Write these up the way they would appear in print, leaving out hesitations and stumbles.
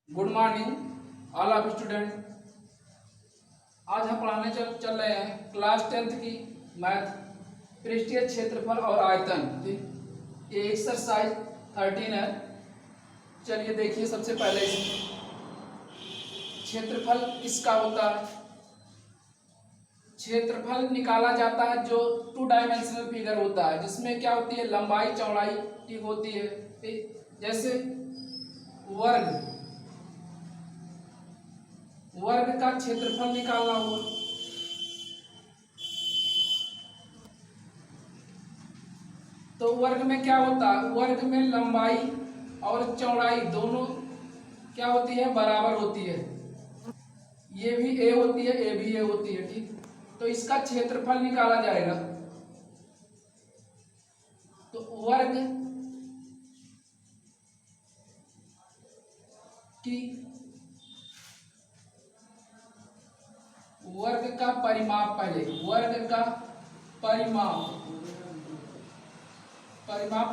Good morning all of student. आज हम पढ़ाने चल रहे हैं क्लास 10th की मैथ पृष्ठीय क्षेत्रफल और आयतन। ठीक, ये एक्सरसाइज 13 है। चलिए देखिए, सबसे पहले इसमें क्षेत्रफल किसका होता है। क्षेत्रफल निकाला जाता है जो 2 डायमेंशनल फिगर होता है, जिसमें क्या होती है, लंबाई चौड़ाई ठीक होती है। ठीक, जैसे वर्ग का क्षेत्रफल निकालना हुआ तो वर्ग में क्या होता है, वर्ग में लंबाई और चौड़ाई दोनों क्या होती है, बराबर होती है। ये भी ए होती है, ए भी ए होती है। ठीक, तो इसका क्षेत्रफल निकाला जाएगा। तो वर्ग का परिमाप, पहले वर्ग का परिमाप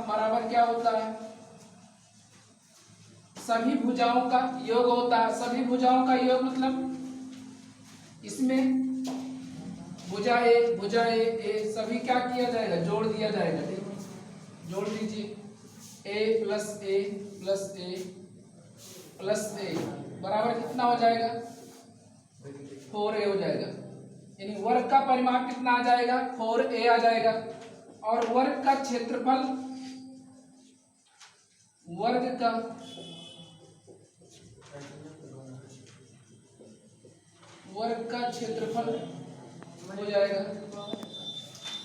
बराबर क्या होता है, सभी भुजाओं का योग होता है। सभी भुजाओं का योग मतलब इसमें भुजा ए सभी क्या किया जाएगा, जोड़ दिया जाएगा। ठीक, जोड़ दीजिए ए प्लस ए प्लस ए प्लस ए बराबर कितना हो जाएगा, 4a हो जाएगा। यानी वर्ग का परिमाप कितना आ जाएगा, 4a आ जाएगा। और वर्ग का क्षेत्रफल हो जाएगा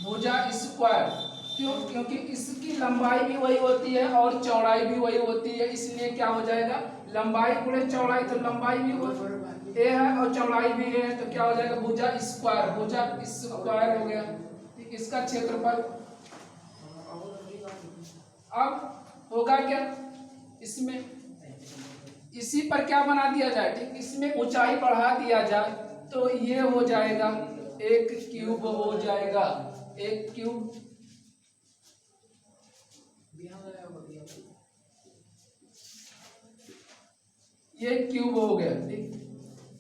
भुजा स्क्वायर। क्यों? क्योंकि इसकी लंबाई भी वही होती है और चौड़ाई भी वही होती है, इसलिए क्या हो जाएगा, लंबाई गुणे चौड़ाई। तो लंबाई भी ए है और चौड़ाई भी है, तो क्या हो जाएगा, भुजा स्क्वायर हो गया। ठीक, इसका क्षेत्रफल अब होगा क्या, इसमें इसी पर क्या बना दिया जाए, ठीक, इसमें ऊंचाई बढ़ा दिया जाए तो ये हो जाएगा 1 क्यूब हो जाएगा, 1 क्यूब। ये क्यूब हो गया। ठीक,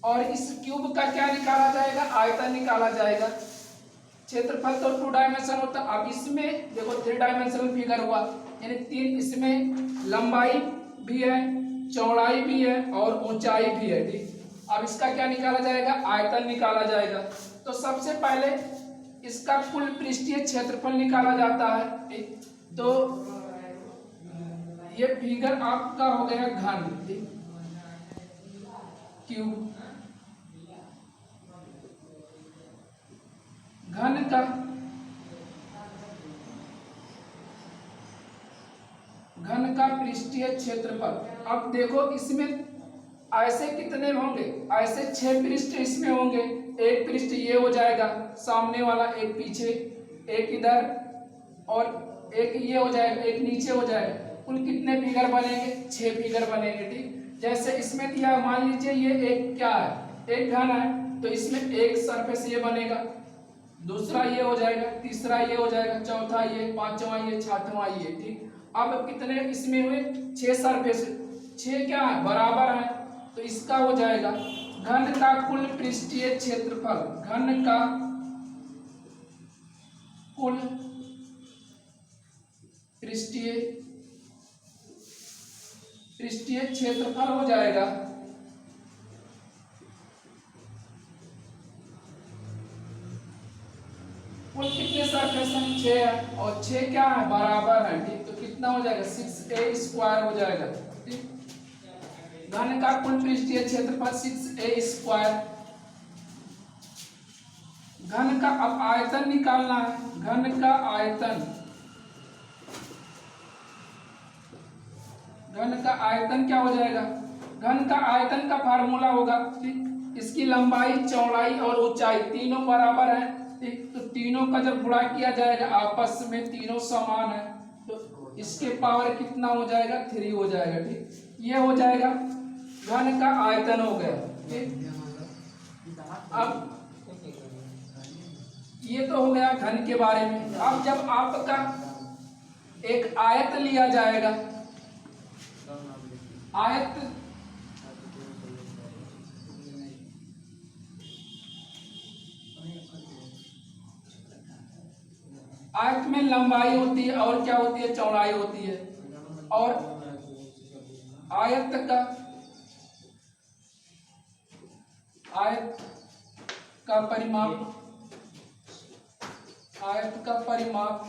और इस क्यूब का क्या निकाला जाएगा, आयतन निकाला जाएगा। क्षेत्रफल तो 2 डायमेंशन होता, अब इसमें देखो 3 डायमेंशनल फिगर हुआ, यानी 3, इसमें लंबाई भी है, चौड़ाई भी है और ऊंचाई भी है। ठीक, अब इसका क्या निकाला जाएगा, आयतन निकाला जाएगा। तो सबसे पहले इसका कुल पृष्ठीय क्षेत्रफल निकाला जाता है। ठीक, तो ये फिगर आपका हो गया घन। ठीक, क्यूब घन का पृष्ठीय क्षेत्रफल। अब देखो इसमें ऐसे कितने होंगे, ऐसे 6 पृष्ठ इसमें होंगे। एक पृष्ठ ये हो जाएगा सामने वाला, एक पीछे, एक इधर और एक ये हो जाएगा, एक नीचे हो जाएगा। कुल कितने फिगर बनेंगे, 6 फिगर बनेंगे। ठीक, जैसे इसमें दिया, मान लीजिए ये एक क्या है, एक घन है, तो इसमें एक सरफेस ये बनेगा, दूसरा ये हो जाएगा, तीसरा ये हो जाएगा, चौथा ये, पांचवा ये, छठवां ये। ठीक, अब कितने इसमें हुए, 6 सरफेस, 6 क्या है, बराबर है, तो इसका हो जाएगा घन का कुल पृष्ठीय क्षेत्रफल। घन का कुल पृष्ठीय क्षेत्रफल हो जाएगा कुल कितने सरफेस हैं, 6 है, और 6 क्या है, बराबर है। ठीक, तो कितना हो जाएगा, 6a स्क्वायर हो जाएगा। ठीक, घन का कुल पृष्ठीय क्षेत्रफल 6a स्क्वायर। घन का अब आयतन निकालना है, घन का आयतन क्या हो जाएगा, घन का आयतन का फार्मूला होगा। ठीक, इसकी लंबाई चौड़ाई और ऊंचाई तीनों बराबर है। ठीक, तो तीनों का जब गुणा किया जाएगा आपस में, तीनों समान है, तो इसके पावर कितना हो जाएगा, 3 हो जाएगा। ठीक, ये हो जाएगा घन का आयतन हो गया। ठीक, अब ये तो हो गया घन के बारे में। अब जब आपका एक आयत लिया जाएगा, आयत आयत में लंबाई होती है और क्या होती है, चौड़ाई होती है। और आयत का परिमाप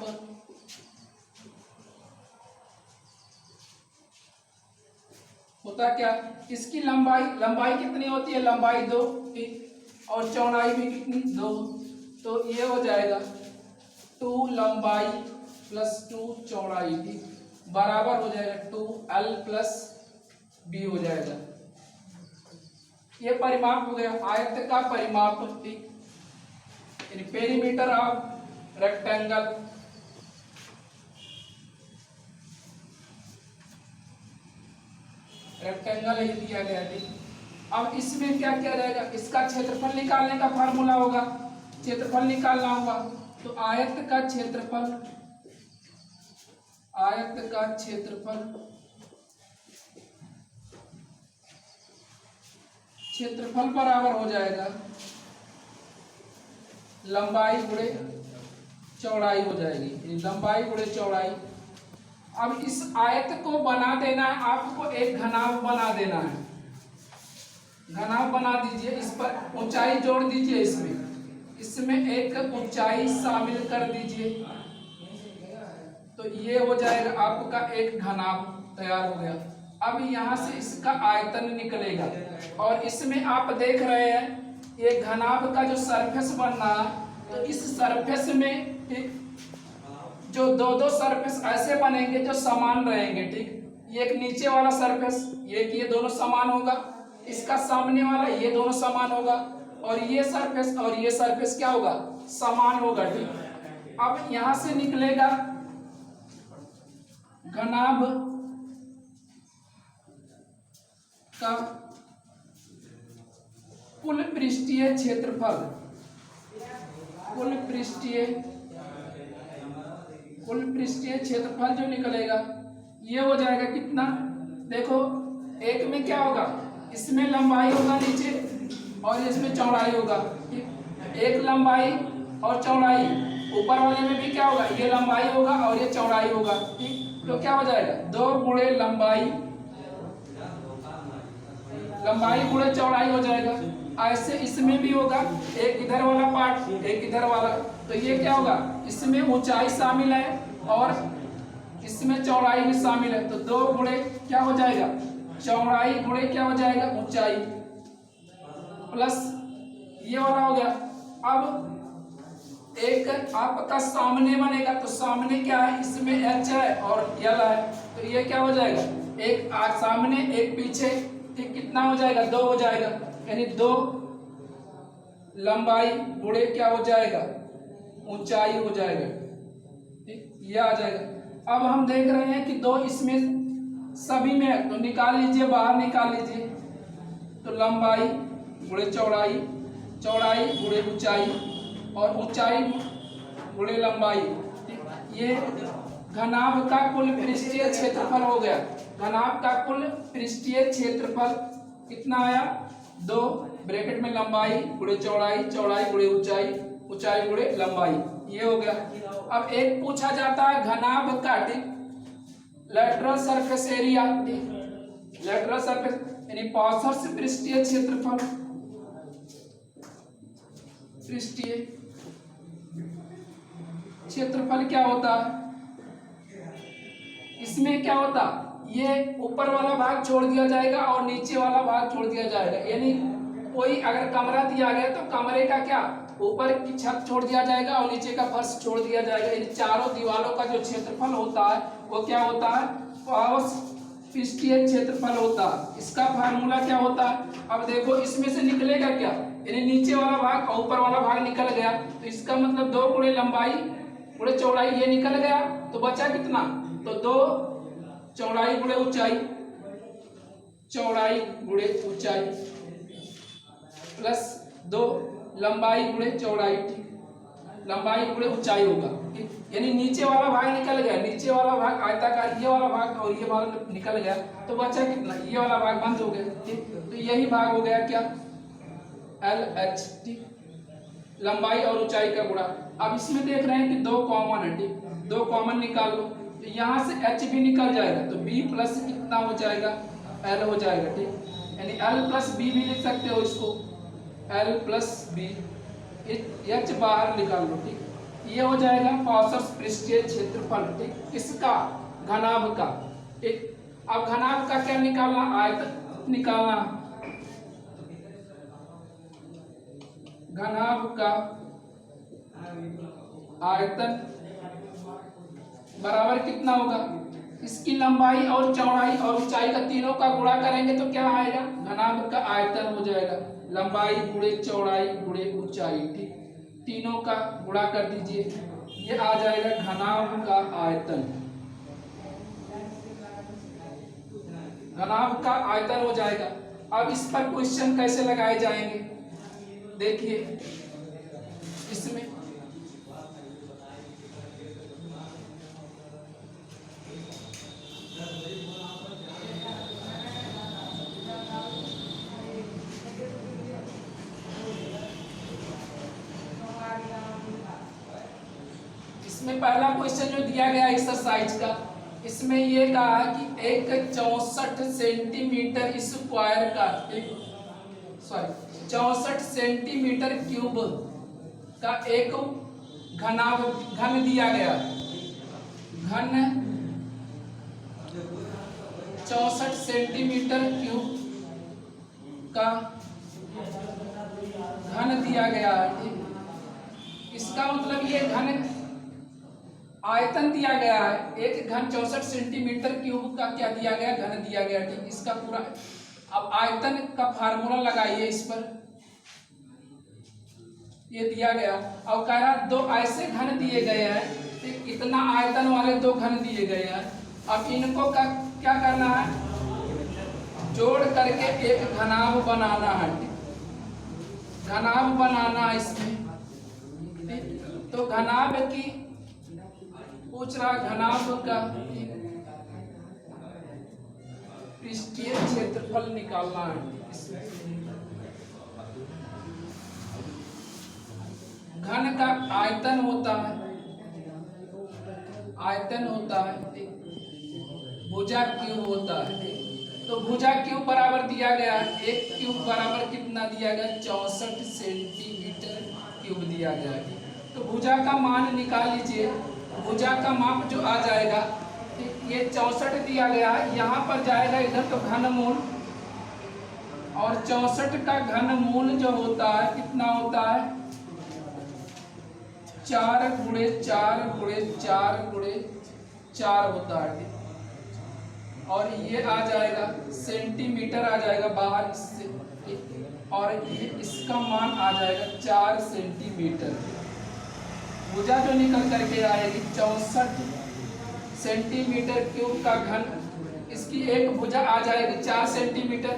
होता क्या, इसकी लंबाई कितनी होती है, लंबाई 2 और चौड़ाई भी कितनी, 2। तो ये हो जाएगा 2 लंबाई प्लस 2 चौड़ाई, ठीक, बराबर हो जाएगा 2L प्लस B हो जाएगा। ये परिमाप हो गया आयत का परिमाप, ठीक, यानी पेरीमीटर ऑफ रेक्टेंगल। रेक्टेंगल ये दिया गया है, ठीक। अब इसमें क्या किया जाएगा, इसका क्षेत्रफल निकालने का फार्मूला होगा, क्षेत्रफल निकालना होगा। तो आयत का क्षेत्रफल बराबर हो जाएगा लंबाई गुणे चौड़ाई हो जाएगी, लंबाई गुणे चौड़ाई। अब इस आयत को बना देना है आपको, एक घनाभ बना देना है, घनाभ बना दीजिए, इस पर ऊंचाई जोड़ दीजिए, इसमें एक ऊंचाई शामिल कर दीजिए, तो ये हो जाएगा आपका एक घनाभ तैयार हो गया। अब यहाँ से इसका आयतन निकलेगा और इसमें आप देख रहे हैं ये घनाभ का जो सरफेस बन रहा है, तो इस सरफेस में जो दो सरफेस ऐसे बनेंगे जो समान रहेंगे, ठीक। ये एक नीचे वाला सरफेस, ये दोनों समान होगा, इसका सामने वाला ये दोनों समान होगा, और ये सरफेस क्या होगा, समान होगा, ठीक। अब यहां से निकलेगा घनाभ का कुल पृष्ठीय क्षेत्रफल, कुल पृष्ठीय क्षेत्रफल जो निकलेगा ये हो जाएगा कितना, देखो एक में क्या होगा, इसमें लंबाई होगा नीचे और इसमें चौड़ाई होगा, ठीक। एक लंबाई और चौड़ाई, ऊपर वाले में भी क्या होगा, ये लंबाई होगा और ये चौड़ाई होगा, ठीक। तो क्या हो जाएगा 2 गुणे लंबाई गुणे चौड़ाई हो जाएगा। ऐसे इसमें भी होगा, एक इधर वाला पार्ट एक इधर वाला, तो ये क्या होगा, इसमें ऊंचाई शामिल है और इसमें चौड़ाई भी शामिल है, तो 2 गुणे क्या हो जाएगा, चौड़ाई गुणे क्या हो जाएगा, ऊंचाई, प्लस ये वाला हो गया। अब एक आपका सामने बनेगा, तो सामने क्या है, इसमें H है और L है, तो ये क्या हो जाएगा, एक सामने एक पीछे, ठीक, कितना हो जाएगा, 2 हो जाएगा, यानी 2 लंबाई गुणे क्या हो जाएगा, ऊंचाई हो जाएगा, ठीक, ये आ जाएगा। अब हम देख रहे हैं कि 2 इसमें सभी में है, तो निकाल लीजिए, बाहर निकाल लीजिए, तो लंबाई गुणे चौड़ाई, चौड़ाई गुणे ऊंचाई और ऊंचाई गुणे लंबाई, ठीक। ये घनाभ का कुल पृष्ठीय क्षेत्रफल हो गया। घनाभ का कुल पृष्ठीय क्षेत्रफल कितना आया, 2 ब्रैकेट में लंबाई गुणे चौड़ाई, चौड़ाई गुणे ऊंचाई, ऊंचाई गुणे लंबाई, ये हो गया। अब एक पूछा जाता है घनाभ का, ठीक, lateral surface area, lateral surface यानी पार्श्व पृष्ठीय क्षेत्रफल, पृष्ठीय क्षेत्रफल क्या होता है, इसमें क्या होता, ये ऊपर वाला भाग छोड़ दिया जाएगा और नीचे वाला भाग छोड़ दिया जाएगा, यानी कोई अगर कमरा दिया गया तो कमरे का क्या, ऊपर की छत छोड़ दिया जाएगा और नीचे का फर्श छोड़ दिया जाएगा, इन चारों दीवारों का जो क्षेत्रफल होता है वो क्या होता है, पृष्ठीय क्षेत्रफल होता है। इसका फार्मूला क्या होता है, अब देखो इसमें से निकलेगा क्या, यानी नीचे वाला भाग और ऊपर वाला भाग निकल गया, तो इसका मतलब 2 गुणे लंबाई गुणे चौड़ाई, ये निकल गया, तो बचा कितना, तो 2 चौड़ाई गुणे ऊंचाई, चौड़ाई गुणे ऊंचाई प्लस 2 लंबाई गुणे चौड़ाई, लंबाई गुणे ऊंचाई होगा, यानी नीचे वाला भाग निकल गया, नीचे वाला भाग आयताकार, ये वाला भाग और ये भाग निकल गया, तो बचा कितना, ये वाला भाग बंद हो गया, ठीक। तो यही भाग हो गया क्या, LH, ठीक, लंबाई और ऊंचाई का गुणा। अब इसमें देख रहे हैं कि 2 कॉमन है, ठीक, 2 कॉमन निकाल लो, तो यहाँ से h भी निकल जाएगा, तो b प्लस कितना हो जाएगा, l हो जाएगा, ठीक, यानी l प्लस b भी लिख सकते हो इसको, l प्लस b, h बाहर निकाल लो, ठीक, ये हो जाएगा औसत पृष्ठीय क्षेत्रफल, ठीक, किसका, घनाभ का, ठीक। अब घनाभ का क्या निकालना, आयतन निकालना, घनाभ का आयतन बराबर कितना होगा, इसकी लंबाई और चौड़ाई और ऊंचाई का तीनों का गुणा करेंगे तो क्या आएगा, घनाभ का आयतन हो जाएगा, लंबाई गुणे चौड़ाई गुणे ऊंचाई, ठीक, तीनों का गुणा कर दीजिए, ये आ जाएगा घनाभ का आयतन, घनाभ का आयतन हो जाएगा। अब इस पर क्वेश्चन कैसे लगाए जाएंगे, देखिए इसमें पहला क्वेश्चन जो दिया गया एक्सरसाइज का, इसमें ये कहा कि एक 64 सेंटीमीटर स्क्वायर का, 64 सेंटीमीटर क्यूब का एक घन दिया गया, घन 64 सेंटीमीटर क्यूब का घन दिया गया है, इसका मतलब ये घन आयतन दिया गया है, एक घन 64 सेंटीमीटर क्यूब का क्या दिया गया, घन दिया गया, ठीक, इसका पूरा। अब आयतन का फार्मूला लगाइए इस पर, ये दिया गया, अब कह रहा 2 ऐसे घन दिए गए हैं, ठीक, इतना आयतन वाले 2 घन दिए गए हैं, अब इनको का क्या करना है, जोड़ करके एक घनाभ बनाना है, घनाभ बनाना इसमें, ठीक, तो घनाभ की पूछ रहा, घनाभ का पृष्ठीय क्षेत्रफल निकालना है, घन का आयतन होता है, आयतन होता है, भुजा क्यूब होता है, तो भुजा क्यूब बराबर दिया गया है, एक क्यूब बराबर कितना दिया गया, 64 सेंटीमीटर क्यूब दिया गया है, तो भुजा का मान निकाल लीजिए, भुजा का माप जो आ जाएगा, ये 64 दिया गया है, यहाँ पर जाएगा इधर तो घनमूल, और 64 का घनमूल जो होता है कितना होता है, 4 गुणे 4 गुणे 4 गुणे 4 होता है, और ये आ जाएगा सेंटीमीटर आ जाएगा बाहर इससे, और ये इसका मान आ जाएगा 4 सेंटीमीटर, भुजा जो निकल करके आएगी 64 सेंटीमीटर क्यूब का घन, इसकी एक भुजा आ जाएगी 4 सेंटीमीटर,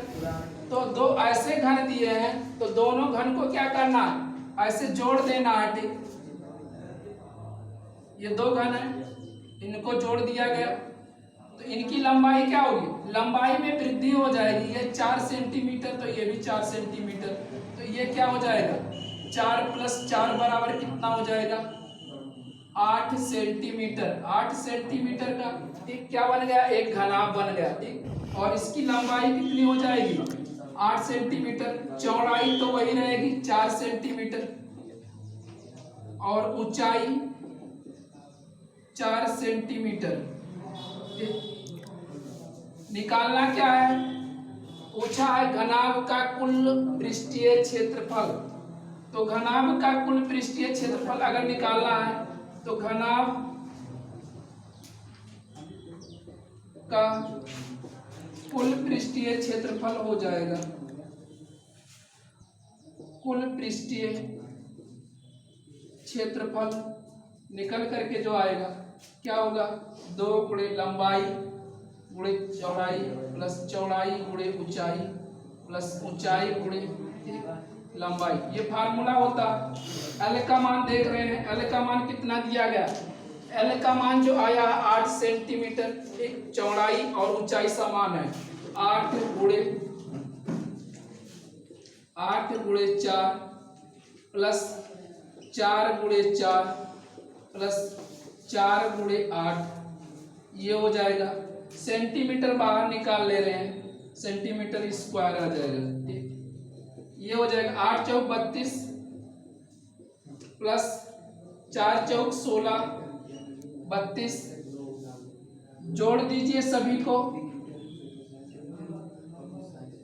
तो 2 ऐसे घन दिए हैं, तो दोनों घन को क्या करना है, ऐसे जोड़ देना है, ठीक, ये 2 घन है, इनको जोड़ दिया गया, तो इनकी लंबाई क्या होगी, लंबाई में वृद्धि हो जाएगी, ये 4 सेंटीमीटर तो ये भी 4 सेंटीमीटर, तो ये क्या हो जाएगा, 4 + 4 बराबर कितना हो जाएगा, 8 सेंटीमीटर, 8 सेंटीमीटर का, ठीक, क्या बन गया, एक घनाभ बन गया, ठीक, और इसकी लंबाई कितनी हो जाएगी, 8 सेंटीमीटर, चौड़ाई तो वही रहेगी 4 सेंटीमीटर, और ऊंचाई 4 सेंटीमीटर, निकालना क्या है, पूछा है घनाभ का कुल पृष्ठीय क्षेत्रफल, तो घनाभ का कुल पृष्ठीय क्षेत्रफल अगर निकालना है तो घनाभ का कुल पृष्ठीय क्षेत्रफल हो जाएगा, कुल पृष्ठीय क्षेत्रफल निकल करके जो आएगा क्या होगा, 2 गुणे लंबाई गुणे चौड़ाई प्लस चौड़ाई गुणे ऊंचाई प्लस ऊंचाई गुणे लंबाई, ये फार्मूला होता। एल का मान देख रहे हैं, एल का मान कितना दिया गया, एल का मान जो आया 8 सेंटीमीटर, एक चौड़ाई और ऊंचाई समान है, 8 गुणे 4 प्लस 4 × 4 प्लस 4 × 8 ये हो जाएगा। सेंटीमीटर बाहर निकाल ले रहे हैं, सेंटीमीटर स्क्वायर आ जाएगा। ठीक, ये हो जाएगा 8 चौक 32 प्लस 4 चौक 16 32। जोड़ दीजिए सभी को,